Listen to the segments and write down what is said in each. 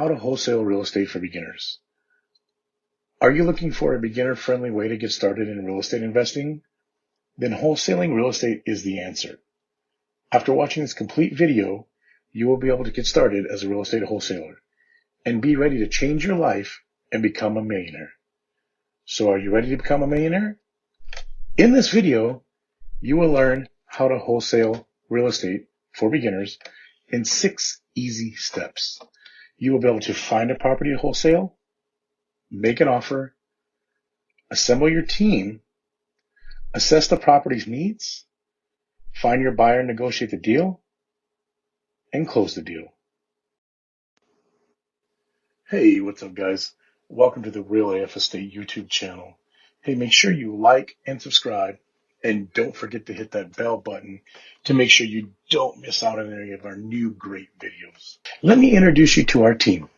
How to wholesale real estate for beginners. Are you looking for a beginner-friendly way to get started in real estate investing? Then wholesaling real estate is the answer. After watching this complete video, you will be able to get started as a real estate wholesaler and be ready to change your life and become a millionaire. So are you ready to become a millionaire? In this video, you will learn how to wholesale real estate for beginners in 6 easy steps. You will be able to find a property to wholesale, make an offer, assemble your team, assess the property's needs, find your buyer and negotiate the deal, and close the deal. Hey, what's up guys? Welcome to the Real AF Estate YouTube channel. Hey, make sure you like and subscribe, and don't forget to hit that bell button to make sure you don't miss out on any of our new great videos. Let me introduce you to our team.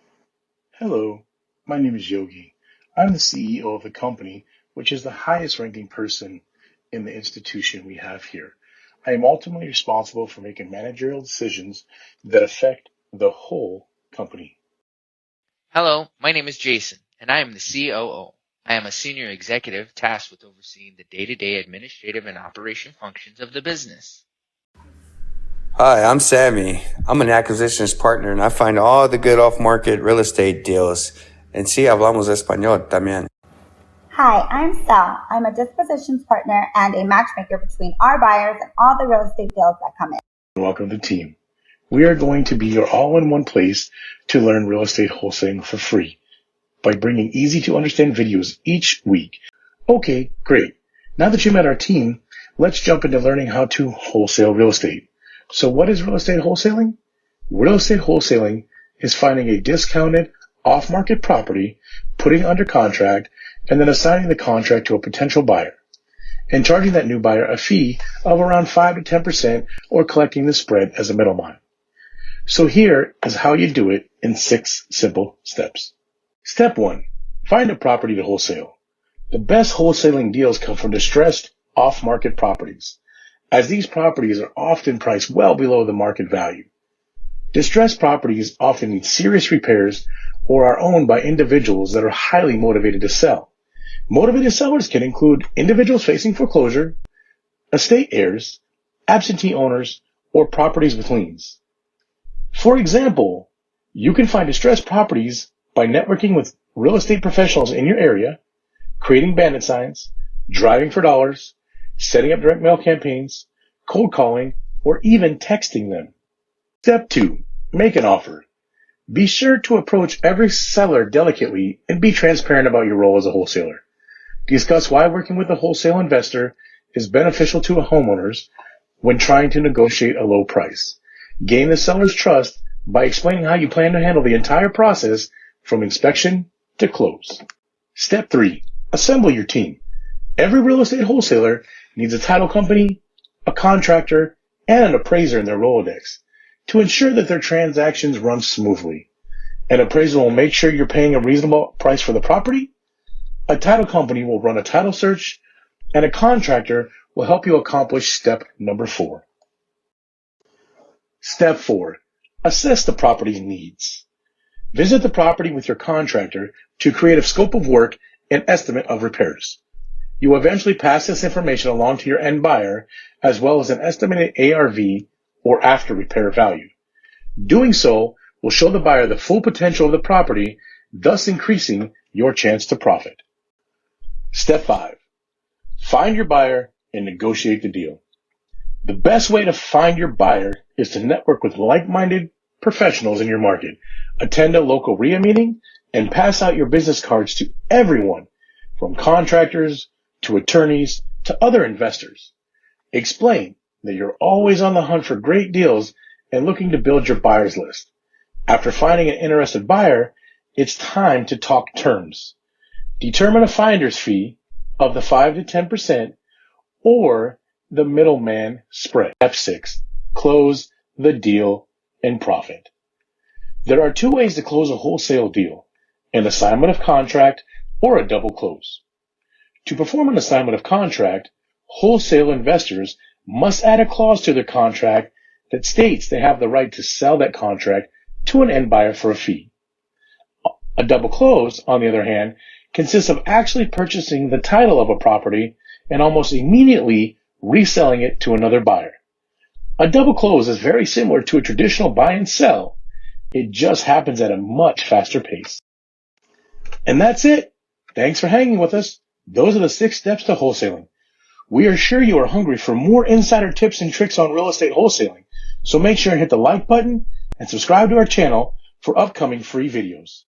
Hello, my name is Yogi. I'm the CEO of the company, which is the highest ranking person in the institution we have here. I am ultimately responsible for making managerial decisions that affect the whole company. Hello, my name is Jason, and I am the COO. I am a senior executive tasked with overseeing the day-to-day administrative and operation functions of the business. Hi, I'm Sammy. I'm an acquisitions partner and I find all the good off-market real estate deals. En sí hablamos español también. Hi, I'm Sal. I'm a dispositions partner and a matchmaker between our buyers and all the real estate deals that come in. Welcome to the team. We are going to be your all-in-one place to learn real estate wholesaling for free by bringing easy-to-understand videos each week. Okay, great. Now that you met our team, let's jump into learning how to wholesale real estate. So what is real estate wholesaling? Real estate wholesaling is finding a discounted off-market property, putting it under contract, and then assigning the contract to a potential buyer and charging that new buyer a fee of around 5 to 10% or collecting the spread as a middleman. So here is how you do it in 6 simple steps. Step 1, find a property to wholesale. The best wholesaling deals come from distressed off-market properties, as these properties are often priced well below the market value. Distressed properties often need serious repairs or are owned by individuals that are highly motivated to sell. Motivated sellers can include individuals facing foreclosure, estate heirs, absentee owners, or properties with liens. For example, you can find distressed properties by networking with real estate professionals in your area, creating bandit signs, driving for dollars, setting up direct mail campaigns, cold calling, or even texting them. Step 2, make an offer. Be sure to approach every seller delicately and be transparent about your role as a wholesaler. Discuss why working with a wholesale investor is beneficial to homeowners when trying to negotiate a low price. Gain the seller's trust by explaining how you plan to handle the entire process from inspection to close. Step 3, assemble your team. Every real estate wholesaler needs a title company, a contractor, and an appraiser in their Rolodex to ensure that their transactions run smoothly. An appraiser will make sure you're paying a reasonable price for the property. A title company will run a title search, and a contractor will help you accomplish step number 4. Step 4, assess the property's needs. Visit the property with your contractor to create a scope of work and estimate of repairs. You will eventually pass this information along to your end buyer, as well as an estimated ARV or after repair value. Doing so will show the buyer the full potential of the property, thus increasing your chance to profit. Step 5, find your buyer and negotiate the deal. The best way to find your buyer is to network with like-minded professionals in your market, attend a local RIA meeting, and pass out your business cards to everyone, from contractors to attorneys to other investors. Explain that you're always on the hunt for great deals and looking to build your buyers list. After finding an interested buyer, it's time to talk terms. Determine a finder's fee of the 5 to 10% or the middleman spread. Step 6, close the deal and profit. There are 2 ways to close a wholesale deal: an assignment of contract or a double close. To perform an assignment of contract, wholesale investors must add a clause to their contract that states they have the right to sell that contract to an end buyer for a fee. A double close, on the other hand, consists of actually purchasing the title of a property and almost immediately reselling it to another buyer. A double close is very similar to a traditional buy and sell. It just happens at a much faster pace. And that's it. Thanks for hanging with us. Those are the 6 steps to wholesaling. We are sure you are hungry for more insider tips and tricks on real estate wholesaling, so make sure and hit the like button and subscribe to our channel for upcoming free videos.